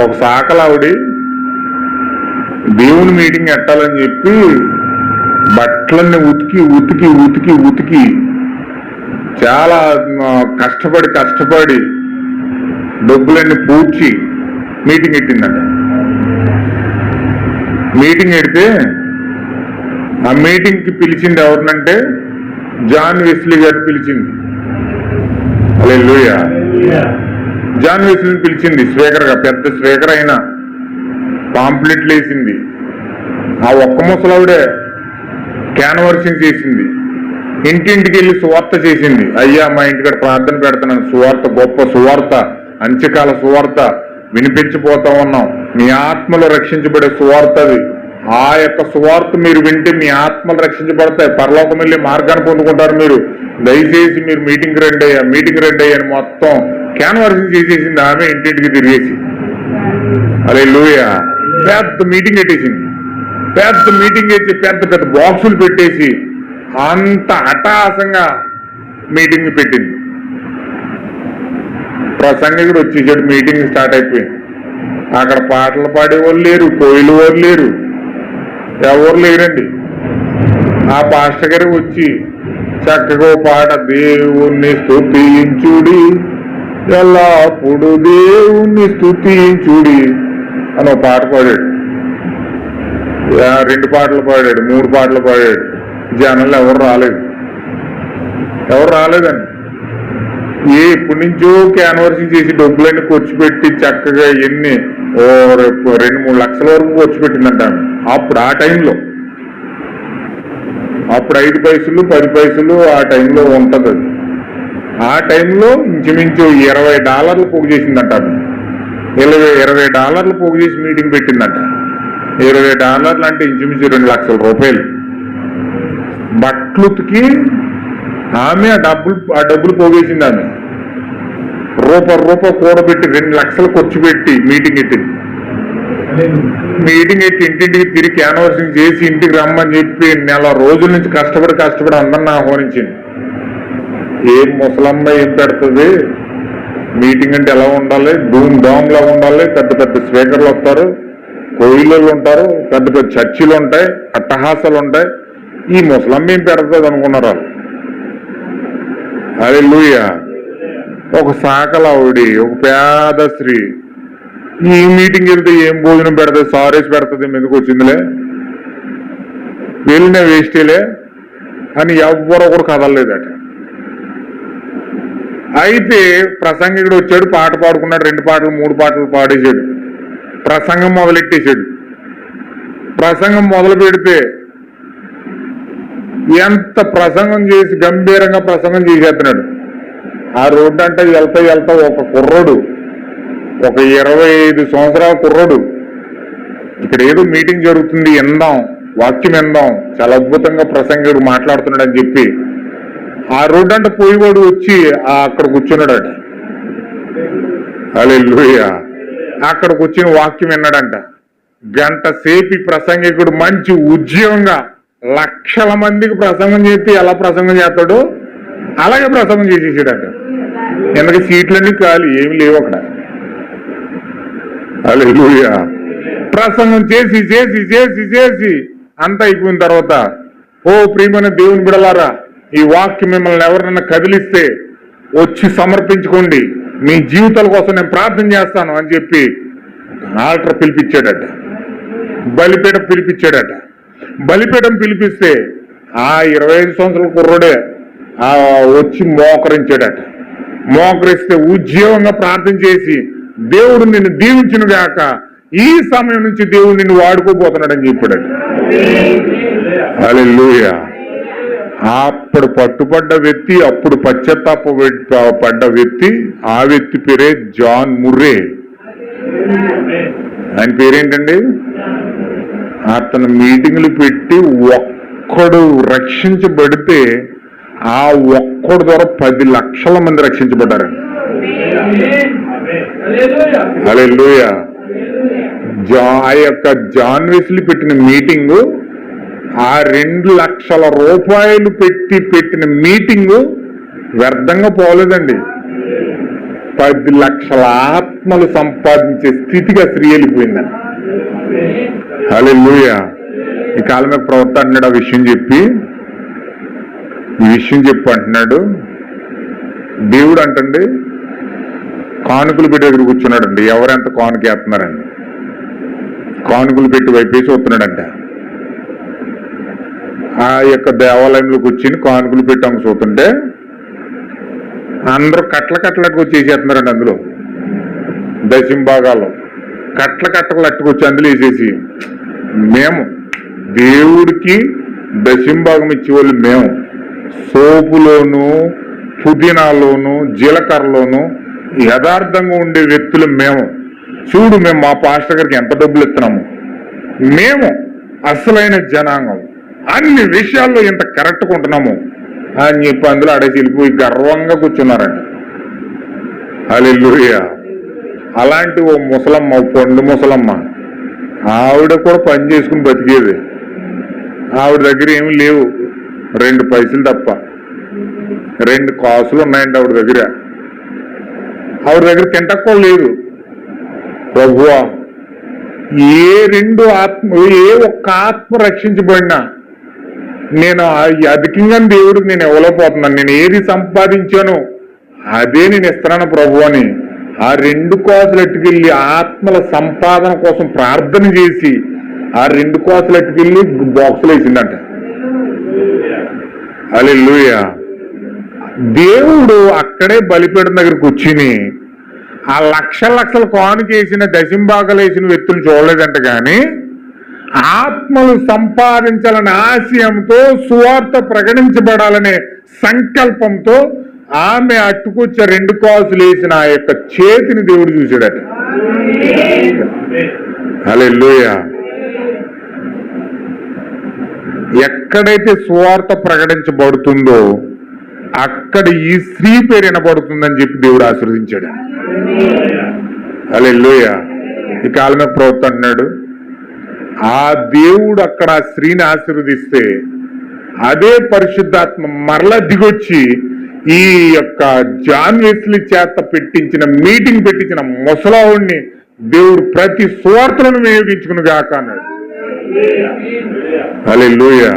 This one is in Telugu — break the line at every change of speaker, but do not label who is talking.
ఒక సాకలావిడి దేవుని మీటింగ్ ఎట్టాలని చెప్పి బట్టలన్నీ ఉతికి ఉతికి ఉతికి ఉతికి చాలా కష్టపడి డబ్బులన్నీ పూడ్చి మీటింగ్ పెట్టిందట. మీటింగ్ పెడితే ఆ మీటింగ్కి పిలిచింది ఎవరినంటే జాన్ వెస్లీ గారిని పిలిచింది. హల్లెలూయా. జాన్ వెస్లీని పిలిచింది స్పీకర్గా, పెద్ద స్పీకర్ అయినా పాంప్లెట్లు వేసింది. ఆ ఒక్క ముసలావిడే క్యాన్వర్సింగ్ చేసింది. ఇంటింటికి వెళ్ళి సువార్త చేసింది. అయ్యా మా ఇంటికాడ ప్రార్థన పెడుతున్నాను, సువార్త గొప్ప సువార్త, అంత్యకాల సువార్త వినిపించిపోతా ఉన్నాం, మీ ఆత్మలు రక్షించబడే సువార్త అది. ఆ యొక్క సువార్త మీరు వింటే మీ ఆత్మలు రక్షించబడతాయి, పరలోకం వెళ్ళి మార్గాన్ని పొందుకుంటారు. మీరు దయచేసి మీరు మీటింగ్ రండి అయ్యా అని మొత్తం క్యాన్వర్సింగ్ చేసేసింది ఆమె, ఇంటింటికి తిరిగేసి. హల్లెలూయా. పెద్ద మీటింగ్ పెట్టేసింది. పెద్ద మీటింగ్ వేసి పెద్ద పెద్ద బాక్సులు పెట్టేసి అంత హఠాసంగా మీటింగ్ పెట్టింది. ప్రసంగికుడు వచ్చేసాడు, మీటింగ్ స్టార్ట్ అయిపోయింది. అక్కడ పాటలు పాడేవాళ్ళు లేరు, కోయిలు వాళ్ళు లేరు, ఎవరు లేరండి. ఆ పాస్టర్ గారు వచ్చి చక్కగా పాట, దేవుణ్ణి స్తుతించుడి ఎల్లప్పుడు దేవుణ్ణి స్తుతించుడి అని ఒక పాట పాడాడు. 2 పాటలు పాడాడు, 3 పాటలు పాడాడు. జనాలు ఎవరు రాలేదండి. ఎప్పటి నుంచో క్యాన్వర్సింగ్ చేసి డబ్బులన్నీ ఖర్చు పెట్టి చక్కగా ఎన్ని 2-3 లక్షల వరకు ఖర్చు పెట్టిందంట ఆమె. అప్పుడు ఆ టైంలో, అప్పుడు 5 పైసలు 10 పైసలు ఆ టైంలో ఉంటుంది. అది ఆ టైంలో ఇంచుమించు $20 పోగు చేసిందంట ఆమె. $20 పోగు చేసి మీటింగ్ పెట్టిందంట. $20 అంటే ఇంచుమించు 2 లక్షల రూపాయలు. బట్లుకి ఆమె ఆ డబ్బులు పోగేసింది. ఆమె రూపాయి కూడబెట్టి 2 లక్షలు ఖర్చు పెట్టి మీటింగ్ ఎట్టింది. మీటింగ్ ఎట్టి ఇంటింటికి తిరిగి క్యాన్వర్సింగ్ చేసి ఇంటికి రమ్మని చెప్పి 4 రోజుల నుంచి కష్టపడి అందరిని ఆహ్వానించింది. ఏం ముసలమ్మ ఏం పెడుతుంది, మీటింగ్ అంటే ఎలా ఉండాలి, ధూమ్ ధామ్ లా ఉండాలి, పెద్ద పెద్ద స్పీకర్లు వస్తారు, కోయిలు ఉంటారు, పెద్ద పెద్ద చర్చిలు ఉంటాయి, అట్టహాసాలు ఉంటాయి, ఈ ముసలమ్మ ఏం పెడుతుంది అనుకున్నారు వాళ్ళు. హల్లెలూయా. ఒక సాకలావిడి, ఒక పేద స్త్రీ ఈ మీటింగ్ వెళ్తే ఏం భోజనం పెడుతుంది, సారేసి పెడుతుంది, మీదకి వచ్చిందిలే, వెళ్ళిన వేస్టేలే అని ఎవ్వరొకరు కదలలేదట. అయితే ప్రసంగికుడు వచ్చాడు, పాట పాడుకున్నాడు, 2 పాటలు 3 పాటలు పాడేశాడు, ప్రసంగం మొదలెట్టేశాడు. ప్రసంగం మొదలు పెడితే ఎంత ప్రసంగం చేసి గంభీరంగా ప్రసంగం చేసేస్తున్నాడు. ఆ రోడ్డు అంటే వెళ్తా ఒక కుర్రోడు, ఒక 25 సంవత్సరాల కుర్రోడు, ఇక్కడ ఏదో మీటింగ్ జరుగుతుంది, విందాం, వాక్యం విందాం, చాలా అద్భుతంగా ప్రసంగుడు మాట్లాడుతున్నాడు అని చెప్పి ఆ రోడ్డు అంటే పోయివాడు వచ్చి అక్కడ కూర్చున్నాడట. హల్లెలూయా. అక్కడ కూర్చుని వాక్యం విన్నాడంట. గంట సేపు ప్రసంగికుడు మంచి ఉద్యోగంగా లక్షల మందికి ప్రసంగం చేస్తే ఎలా ప్రసంగం చేస్తాడో అలాగే ప్రసంగం చేసేసాడట. ఎందుకంటే సీట్లన్నీ ఖాళీ, ఏమి లేవు అక్కడ. హల్లెలూయా. ప్రసంగం చేసి చేసి చేసి చేసి అంత అయిపోయిన తర్వాత, ఓ ప్రియమైన దేవుని బిడలారా, ఈ వాక్యం మిమ్మల్ని ఎవరినైనా కదిలిస్తే వచ్చి సమర్పించుకోండి, మీ జీవితాల కోసం నేను ప్రార్థన చేస్తాను అని చెప్పి ఆల్టర్ పిలిపించాడట, బలిపీఠం పిలిపించాడట. బలిపీఠం పిలిపిస్తే ఆ 25 సంవత్సరాల కుర్రోడే వచ్చి మోకరించాడట. మోకరిస్తే ఉద్యోగంగా ప్రార్థన చేసి, దేవుడు నిన్ను దీవించును గాక, ఈ సమయం నుంచి దేవుడు నిన్ను వాడుకోబోతున్నాడని చెప్పాడట. హల్లెలూయా. అప్పుడు పట్టుపడ్డ వ్యక్తి, అప్పుడు పడ్డ వ్యక్తి, ఆ వ్యక్తి పేరే జాన్ ముర్రే. ఆయన పేరేంటండి? అతను మీటింగ్లు పెట్టి ఒక్కడు రక్షించబడితే ఆ ఒక్కడు ద్వారా 10 లక్షల మంది రక్షించబడ్డారు. హల్లెలూయా. ఆ యొక్క జాన్ వెస్లీ పెట్టిన మీటింగు, ఆ 2 లక్షల రూపాయలు పెట్టిన మీటింగు వ్యర్థంగా పోలేదండి. 10 లక్షల ఆత్మలు సంపాదించే స్థితిగా స్త్రీ వెళ్ళిపోయిందని. హల్లెలూయా. ఈ కాలం మీద ప్రవక్త అంటున్నాడు, ఆ విషయం చెప్పి అంటున్నాడు, దేవుడు అంటండి కానుకలు పెట్టి దగ్గర కూర్చున్నాడండి. ఎవరెంత కానుక వేస్తున్నారండి, కానుకలు పెట్టి వైపేసి చూస్తున్నాడంట. ఆ యొక్క దేవాలయంలో కూర్చుని కానుకలు పెట్టి అమ్మ చూస్తుంటే అందరూ కట్టలు వచ్చేసేస్తున్నారండి. అందులో దశంభాగాల్లో కట్టలు అట్టుకొచ్చి అందులో వేసేసి, మేము దేవుడికి దశంభాగం ఇచ్చేవాళ్ళు మేము, సోపులోను పుదీనాలోను జీలకర్రలోను యథార్థంగా ఉండే వ్యక్తులు మేము. చూడు మేము మా పాస్టర్ గారికి ఎంత డబ్బులు ఇస్తున్నాము, మేము అసలైన జనాంగం, అన్ని విషయాల్లో ఇంత కరెక్ట్గా ఉంటున్నాము అని చెప్పి అందులో అడేసి వెళ్ళిపోయి గర్వంగా కూర్చున్నారంట. హల్లెలూయా. అలాంటి ఓ ముసలమ్మ, ఓ పండు ముసలమ్మ, ఆవిడ కూడా పని చేసుకుని బతికేది. ఆవిడ దగ్గర ఏమి లేవు, 2 పైసలు తప్ప. 2 కాసులు ఉన్నాయండి ఆవిడ దగ్గర. ఆవిడ దగ్గర తింటక్కో లేదు. ప్రభువా, ఏ ఒక్క ఆత్మ రక్షించబడినా నేను అధికంగా దేవుడికి నేను ఇవ్వలేకపోతున్నాను, నేను ఏది సంపాదించానో అదే నేను ఇస్తున్నాను ప్రభు అని ఆ 2 కాసులు ఎట్టుకెళ్ళి ఆత్మల సంపాదన కోసం ప్రార్థన చేసి ఆ 2 కాసులు ఎట్టుకెళ్ళి బాక్సులు వేసిందంట. హల్లెలూయా. దేవుడు అక్కడే బలిపీఠం దగ్గర కూర్చుని ఆ లక్షల కానుకేసిన దశంభాగాలు వేసిన వ్యక్తులు చూడలేదంట. కానీ ఆత్మలు సంపాదించాలనే ఆశయంతో, సువార్త ప్రకటించబడాలనే సంకల్పంతో ఆమె అట్టుకొచ్చే 2 కాసులు వేసిన ఆ యొక్క చేతిని దేవుడు చూశాడట. హల్లెలూయా. ఎక్కడైతే సువార్త ప్రకటించబడుతుందో అక్కడ ఈ స్త్రీ పేరు వినబడుతుందని చెప్పి దేవుడు ఆశీర్వదించాడు. హల్లెలూయా. ఈ కాలమే ప్రవక్త అంటున్నాడు, ఆ దేవుడు అక్కడ ఆ స్త్రీని ఆశీర్వదిస్తే అదే పరిశుద్ధాత్మ మరలా దిగొచ్చి ఈ యొక్క జాన్ వెస్లీ చేత మీటింగ్ పెట్టించిన ముసలావుడిని దేవుడు ప్రతి సువార్తలను వినియోగించుకుని గాక అన్నాడు. హల్లెలూయా.